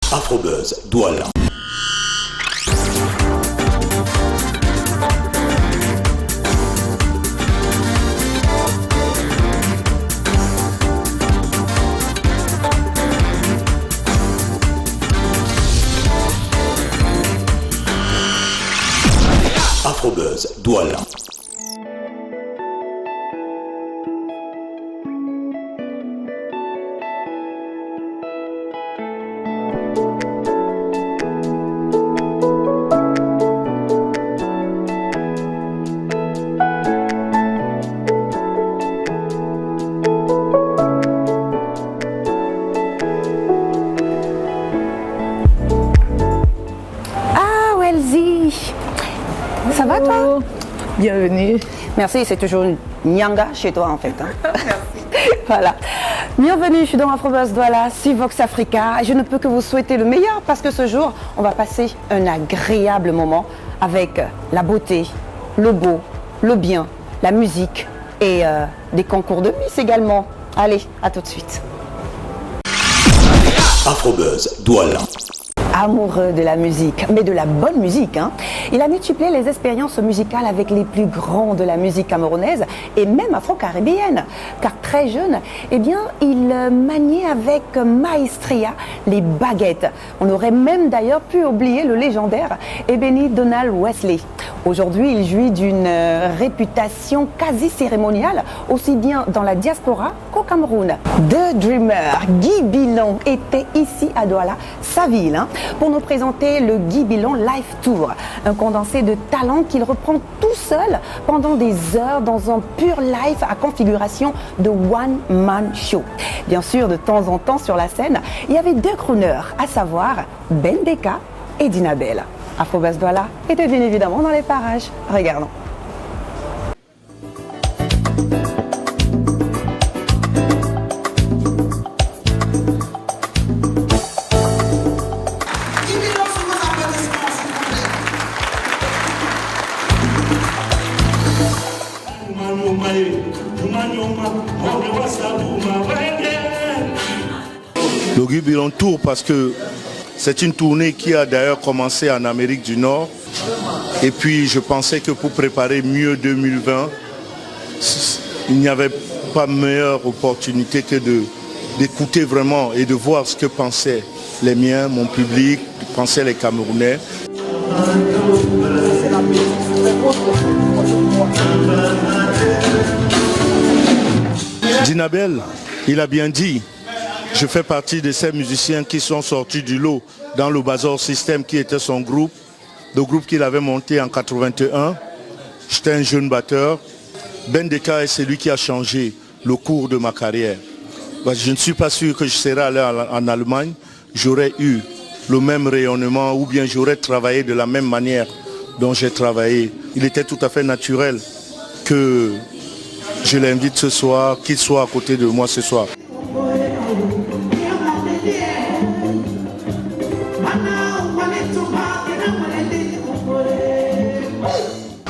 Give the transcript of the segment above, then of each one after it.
Afrobuzz Douala. Afrobuzz Douala. Ça va toi? Bienvenue. Merci, c'est toujours une nyanga chez toi en fait. Hein. Merci. Voilà. Bienvenue, je suis dans Afrobuzz Douala, sur Vox Africa. Je ne peux que vous souhaiter le meilleur parce que ce jour, on va passer un agréable moment avec la beauté, le beau, le bien, la musique et des concours de Miss également. Allez, à tout de suite. Afrobuzz Douala. Amoureux de la musique, mais de la bonne musique. Hein. Il a multiplié les expériences musicales avec les plus grands de la musique camerounaise et même afro-caribéenne. Car très jeune, eh bien, il maniait avec maestria les baguettes. On aurait même d'ailleurs pu oublier le légendaire Ebony Donald Wesley. Aujourd'hui, il jouit d'une réputation quasi cérémoniale, aussi bien dans la diaspora qu'au Cameroun. The Dreamer, Guy Bilon, était ici à Douala, sa ville, hein, pour nous présenter le Guy Bilon Live Tour, un condensé de talents qu'il reprend tout seul pendant des heures dans un pur live à configuration de one-man show. Bien sûr, de temps en temps sur la scène, il y avait deux crooners, à savoir Ben Deka et Dinabel. Afrobuzz Douala était bien évidemment dans les parages. Regardons. Le Guy Bilon Tour parce que c'est une tournée qui a d'ailleurs commencé en Amérique du Nord. Et puis je pensais que pour préparer mieux 2020, il n'y avait pas meilleure opportunité que d'écouter vraiment et de voir ce que pensaient les miens, mon public, pensaient les Camerounais. Dinabel, il a bien dit. Je fais partie de ces musiciens qui sont sortis du lot dans le Bazar System qui était son groupe, le groupe qu'il avait monté en 81. J'étais un jeune batteur. Ben Deka est celui qui a changé le cours de ma carrière. Je ne suis pas sûr que je serais allé en Allemagne, j'aurais eu le même rayonnement ou bien j'aurais travaillé de la même manière dont j'ai travaillé. Il était tout à fait naturel que je l'invite ce soir, qu'il soit à côté de moi ce soir.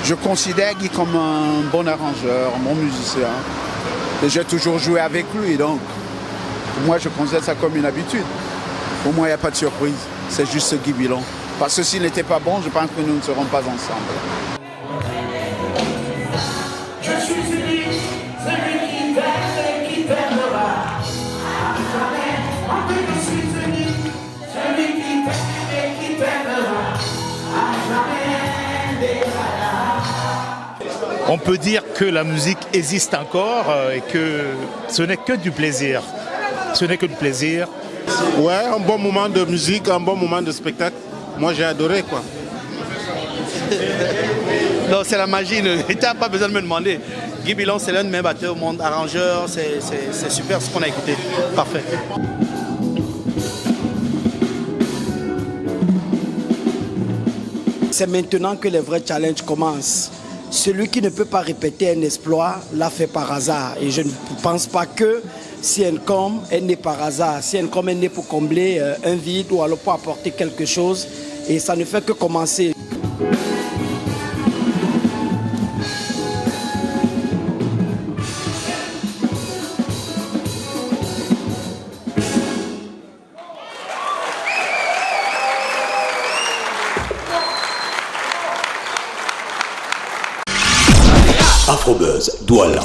Je considère Guy comme un bon arrangeur, un bon musicien. Et j'ai toujours joué avec lui, donc pour moi je considère ça comme une habitude. Pour moi il n'y a pas de surprise, c'est juste ce Guy Bilon. Parce que s'il n'était pas bon, je pense que nous ne serons pas ensemble. On peut dire que la musique existe encore et que ce n'est que du plaisir. Ce n'est que du plaisir. Ouais, un bon moment de musique, un bon moment de spectacle. Moi j'ai adoré quoi. Non, c'est la magie, tu n'as pas besoin de me demander. Guy Bilon, c'est l'un de mes batteurs au monde, arrangeur, c'est super ce qu'on a écouté. Parfait. C'est maintenant que les vrais challenges commencent. Celui qui ne peut pas répéter un exploit l'a fait par hasard. Et je ne pense pas que CNCOM est né par hasard. CNCOM est né pour combler un vide ou alors pour apporter quelque chose. Et ça ne fait que commencer. Afrobuzz Douala.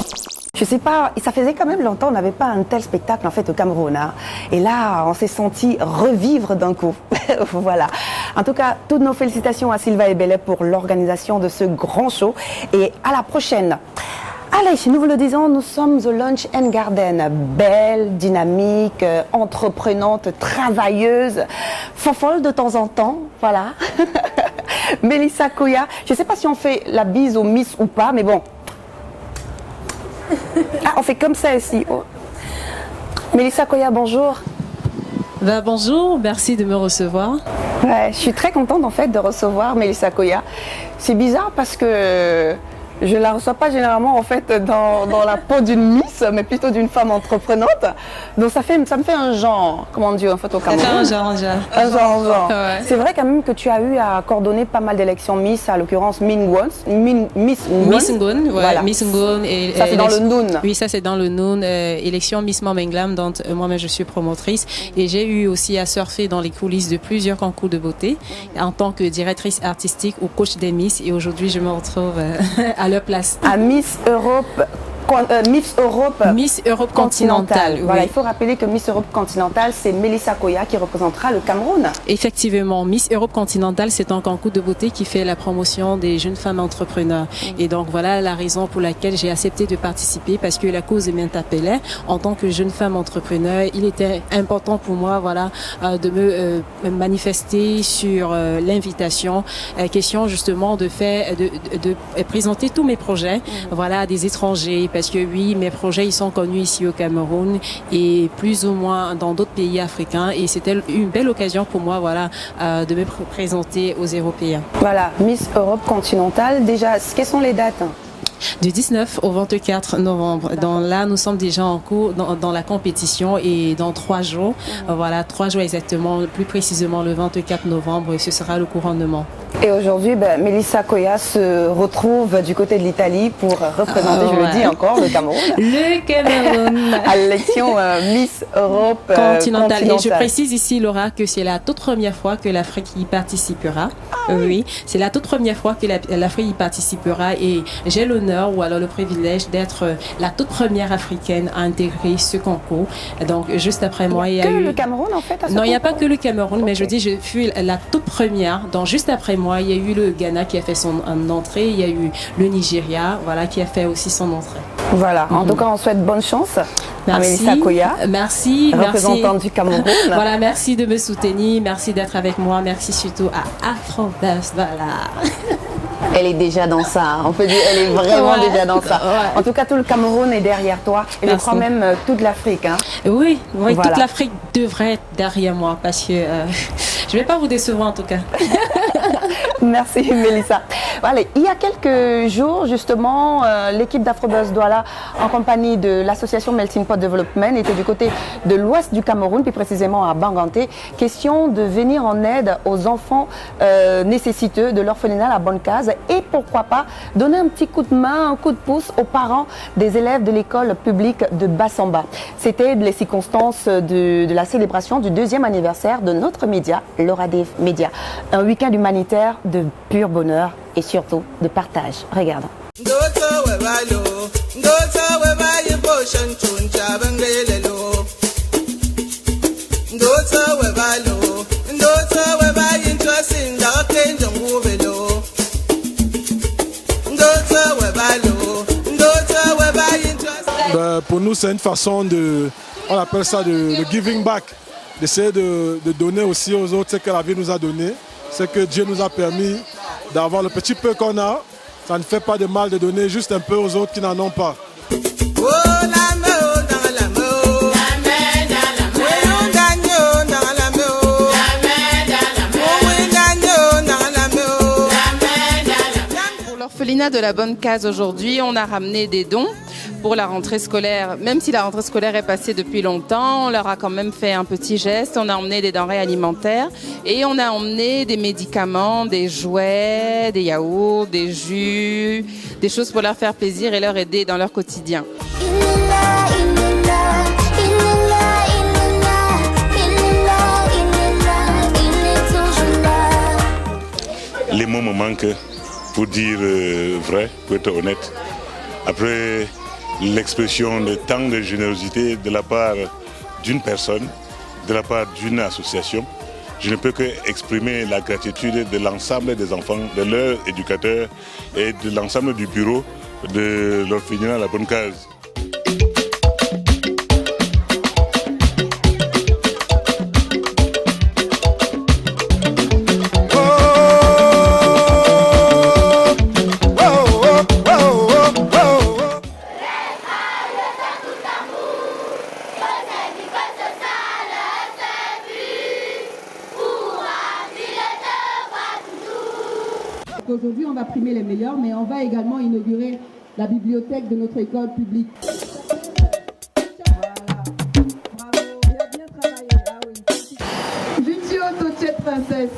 Je sais pas, ça faisait quand même longtemps, on n'avait pas un tel spectacle en fait au Cameroun. Hein. Et là, on s'est senti revivre d'un coup. Voilà. En tout cas, toutes nos félicitations à Sylvain et Bellet pour l'organisation de ce grand show. Et à la prochaine. Allez, nous vous le disons, nous sommes au Lunch and Garden. Belle, dynamique, entreprenante, travailleuse, fofolle de temps en temps. Voilà. Mélissa Koya. Je ne sais pas si on fait la bise aux Miss ou pas, mais bon. Ah, on fait comme ça ici. Oh. Mélissa Koya, bonjour. Bonjour, merci de me recevoir. Ouais, je suis très contente en fait de recevoir Mélissa Koya. C'est bizarre parce que je la reçois pas généralement en fait dans la peau d'une Miss, mais plutôt d'une femme entreprenante. Donc ça me fait un genre, comment dire en fait au Cameroun. Un genre. Ouais. C'est vrai quand même que tu as eu à coordonner pas mal d'élections Miss, à l'occurrence Miss Ngon, voilà. Miss Ngon. Et ça c'est dans le Noun. Oui, ça c'est dans le Noun. Élection Miss Mambenglam, dont moi-même je suis promotrice. Et j'ai eu aussi à surfer dans les coulisses de plusieurs concours de beauté en tant que directrice artistique ou coach des Miss. Et aujourd'hui, je me retrouve à leur place. À Miss Europe. Miss Europe continentale. Voilà, oui. il faut rappeler que Miss Europe continentale, c'est Mélissa Koya qui représentera le Cameroun. Effectivement, Miss Europe continentale, c'est un concours de beauté qui fait la promotion des jeunes femmes entrepreneurs. Et donc voilà la raison pour laquelle j'ai accepté de participer, parce que la cause m'interpellait. En tant que jeune femme entrepreneur, il était important pour moi, voilà, de me manifester sur l'invitation, question justement de faire, de présenter tous mes projets, voilà, à des étrangers. Parce que oui, mes projets ils sont connus ici au Cameroun et plus ou moins dans d'autres pays africains, et c'était une belle occasion pour moi, voilà, de me présenter aux Européens. Voilà, Miss Europe continentale. Déjà, quelles sont les dates? Du 19 au 24 novembre. Donc là, nous sommes déjà en cours dans la compétition, et dans 3 jours, voilà, 3 jours exactement, plus précisément le 24 novembre, ce sera le couronnement. Et aujourd'hui, Mélissa Koya se retrouve du côté de l'Italie pour représenter, je le dis encore, le Cameroun. Le Cameroun. À l'élection Miss Europe continentale. Et je précise ici, Laura, que c'est la toute première fois que l'Afrique y participera. Oui, c'est la toute première fois que l'Afrique y participera, et j'ai l'honneur ou alors le privilège d'être la toute première africaine à intégrer ce concours. Donc juste après moi, il y a eu... le Cameroun en fait? Non, il n'y a pas que le Cameroun, mais je dis, je fus la toute première. Donc juste après moi, il y a eu le Ghana qui a fait son entrée, il y a eu le Nigeria, voilà, qui a fait aussi son entrée. Voilà, en tout cas, on souhaite bonne chance à Mélissa Koya. Merci, représentante du Cameroun. Voilà, merci de me soutenir, merci d'être avec moi, merci surtout à Afrobuzz, voilà. Elle est déjà dans ça, hein. On peut dire, elle est vraiment déjà dans ça. Ouais. En tout cas, tout le Cameroun est derrière toi, et je crois même toute l'Afrique. Hein. Oui, voilà. Toute l'Afrique devrait être derrière moi, parce que je ne vais pas vous décevoir en tout cas. Merci Mélissa. Voilà, il y a quelques jours, justement, l'équipe d'Afrobuzz Douala, en compagnie de l'association Melting Pot Development, était du côté de l'ouest du Cameroun, plus précisément à Banganté. Question de venir en aide aux enfants nécessiteux de l'orphelinat La Bonne Case, et pourquoi pas donner un petit coup de main, un coup de pouce aux parents des élèves de l'école publique de Bassamba. C'était les circonstances de la célébration du 2e anniversaire de notre média, l'Oradef Média. Un week-end humanitaire de pur bonheur et surtout de partage. Regardons. Pour nous, c'est une façon de, on appelle ça de giving back, d'essayer de donner aussi aux autres ce que la vie nous a donné, ce que Dieu nous a permis d'avoir le petit peu qu'on a. Ça ne fait pas de mal de donner juste un peu aux autres qui n'en ont pas. Pour l'orphelinat de La Bonne Case aujourd'hui, on a ramené des dons pour la rentrée scolaire. Même si la rentrée scolaire est passée depuis longtemps, on leur a quand même fait un petit geste. On a emmené des denrées alimentaires et on a emmené des médicaments, des jouets, des yaourts, des jus, des choses pour leur faire plaisir et leur aider dans leur quotidien. Les mots me manquent pour dire vrai, pour être honnête. après l'expression de tant de générosité de la part d'une personne, de la part d'une association, je ne peux que exprimer la gratitude de l'ensemble des enfants, de leurs éducateurs et de l'ensemble du bureau de l'orphelinat La Bonne Case. Aujourd'hui, on va primer les meilleurs, mais on va également inaugurer la bibliothèque de notre école publique. Jutio Tochet Princesse.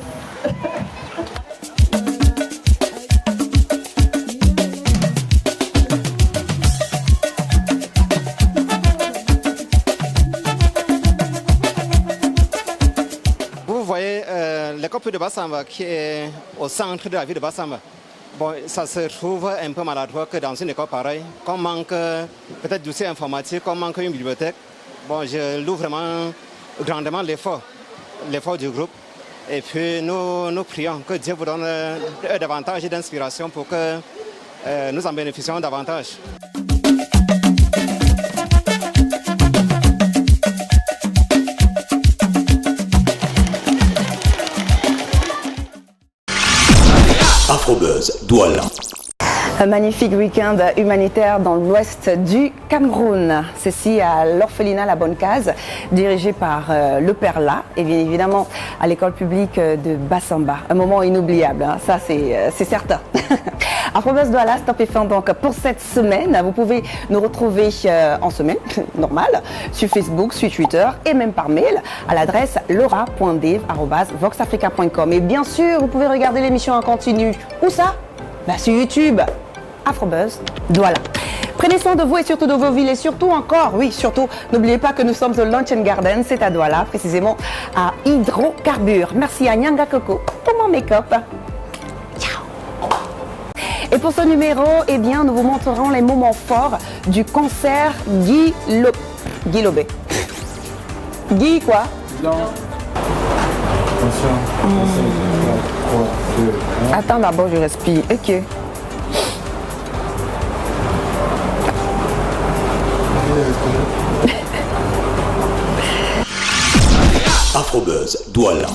Vous voyez l'école de Bassamba qui est au centre de la ville de Bassamba. Bon, ça se trouve un peu maladroit que dans une école pareille, qu'on manque peut-être d'outils informatiques, qu'on manque une bibliothèque. Bon, je loue vraiment grandement l'effort du groupe. Et puis nous prions que Dieu vous donne davantage d'inspiration pour que nous en bénéficions davantage. Afrobuzz Douala. Un magnifique week-end humanitaire dans l'ouest du Cameroun. Ceci à l'orphelinat La Bonne Case, dirigé par le Père La et bien évidemment à l'école publique de Bassamba. Un moment inoubliable, hein, ça c'est certain. Afrobuzz Douala, stop et fin donc pour cette semaine. Vous pouvez nous retrouver en semaine normale sur Facebook, sur Twitter et même par mail à l'adresse laura.dev@voxafrica.com. Et bien sûr, vous pouvez regarder l'émission en continu. Où ça? Bah, sur YouTube. Afrobuzz Douala. Prenez soin de vous et surtout de vos villes et surtout encore, oui, surtout, n'oubliez pas que nous sommes au Lunch and Garden, c'est à Douala, précisément à Hydrocarbures. Merci à Nyanga Coco pour mon make-up. Ciao. Et pour ce numéro, eh bien, nous vous montrerons les moments forts du concert Guy Lobé. Guy quoi? Attends d'abord, je respire. Ok. Afrobuzz Douala.